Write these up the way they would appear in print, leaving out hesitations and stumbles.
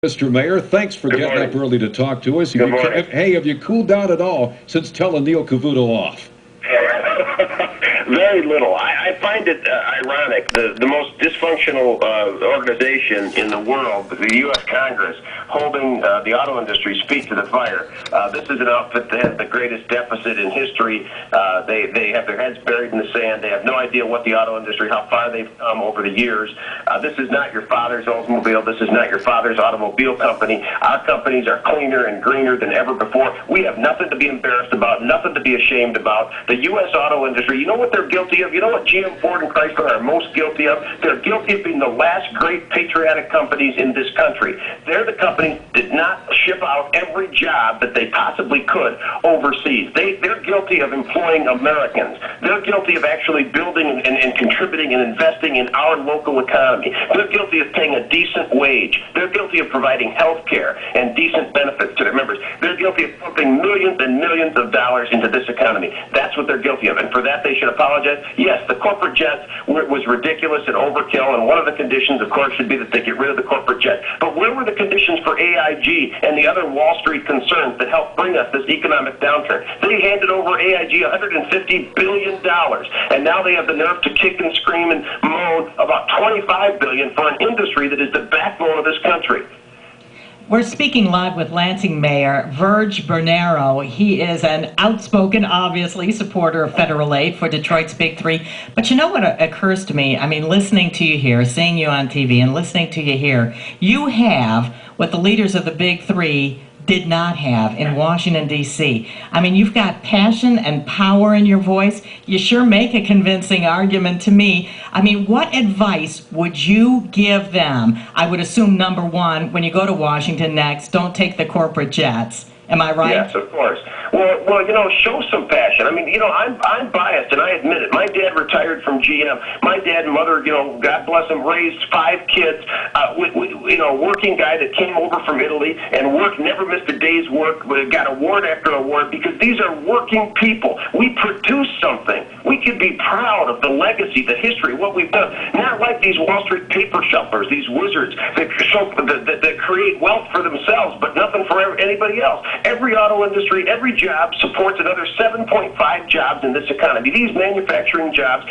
Mr. Mayor, thanks for getting up early to talk to us. Good morning. Hey, have you cooled down at all since telling Neil Cavuto off? Very little. I find it ironic. The most dysfunctional organization in the world, the U.S. Congress, holding the auto industry's feet to the fire. This is an outfit that has the greatest deficit in history. They have their heads buried in the sand. They have no idea what the auto industry, how far they've come over the years. This is not your father's Oldsmobile. This is not your father's automobile company. Our companies are cleaner and greener than ever before. We have nothing to be embarrassed about, nothing to be ashamed about. The U.S. auto industry, you know what they're guilty of? You know what GM, Ford, and Chrysler are most guilty of? They're guilty of being the last great patriotic companies in this country. They're the companies that did not ship out every job that they possibly could overseas. They're guilty of employing Americans. They're guilty of actually building and contributing and investing in our local economy. They're guilty of paying a decent wage. They're guilty of providing health care and decent benefits to their members. They're guilty of pumping millions and millions of dollars into this economy. That's what they're guilty of. And for that, they should apologize. Yes, the corporate jet was ridiculous and overkill, and one of the conditions, of course, should be that they get rid of the corporate jet. But where were the conditions for AIG and the other Wall Street concerns that helped bring us this economic downturn? They handed over AIG $150 billion, and now they have the nerve to kick and scream and moan about $25 billion for an industry that is the backbone of this country. We're speaking live with Lansing Mayor Virg Bernero. He is an outspoken, obviously, supporter of federal aid for Detroit's Big Three. But you know what occurs to me? I mean, listening to you here, seeing you on TV, and listening to you here, you have what the leaders of the Big Three did not have in Washington, D.C. I mean, you've got passion and power in your voice. You sure make a convincing argument to me. I mean, what advice would you give them? I would assume, number one, when you go to Washington next, don't take the corporate jets. Am I right? Yes, of course. Well, you know, show some passion. I mean, you know, I'm biased, and I admit it. My dad retired from GM. My dad and mother, you know, God bless them, raised 5 kids. You know, working guy that came over from Italy and never missed a day's work, got award after award, because these are working people. We produce something. We could be proud of the legacy, the history, what we've done. Not like these Wall Street paper shufflers, these wizards that create wealth for themselves, but nothing for anybody else. Every auto industry, every job supports another 7.5 jobs in this economy. These manufacturing jobs,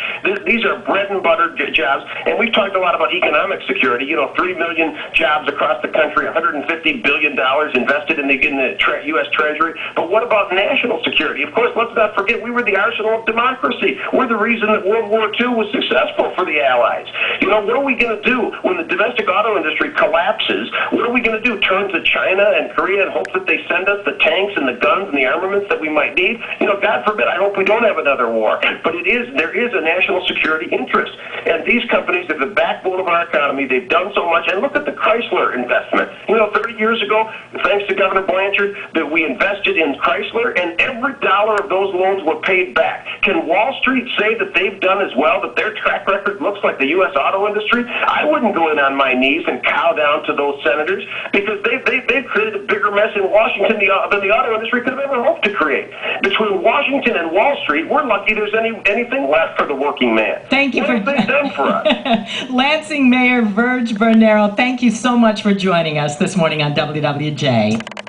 these are bread and butter jobs, and we've talked a lot about economic security. You know, 3 million jobs across the country, $150 billion invested in the U.S. Treasury. But what about national security? Of course, let's not forget we were the arsenal of democracy. We're the reason that World War II was successful for the Allies. You know, what are we going to do when the domestic auto industry collapses? What are we going to do? Turn to China and Korea and hope that they send us the tanks and the guns and the armaments that we might need? You know, God forbid, I hope we don't have another war. But there is a national security interest. And these companies are the backbone of our economy. They've done so much. And look at the Chrysler investment. You know, 30 years ago, thanks to Governor Blanchard, that we invested in Chrysler, and every dollar of those loans were paid back. Can Wall Street say that they've done as well, that their track record looks like the U.S. auto industry? I wouldn't go in on my knees and cow down to those senators, because they've created a bigger mess in Washington than the auto industry could have ever hoped to create. Between Washington and Wall Street, we're lucky there's anything left for the working man. Thank you what have they done for us? Lansing Mayor Virg Bernero, thank you so much for joining us this morning on WWJ.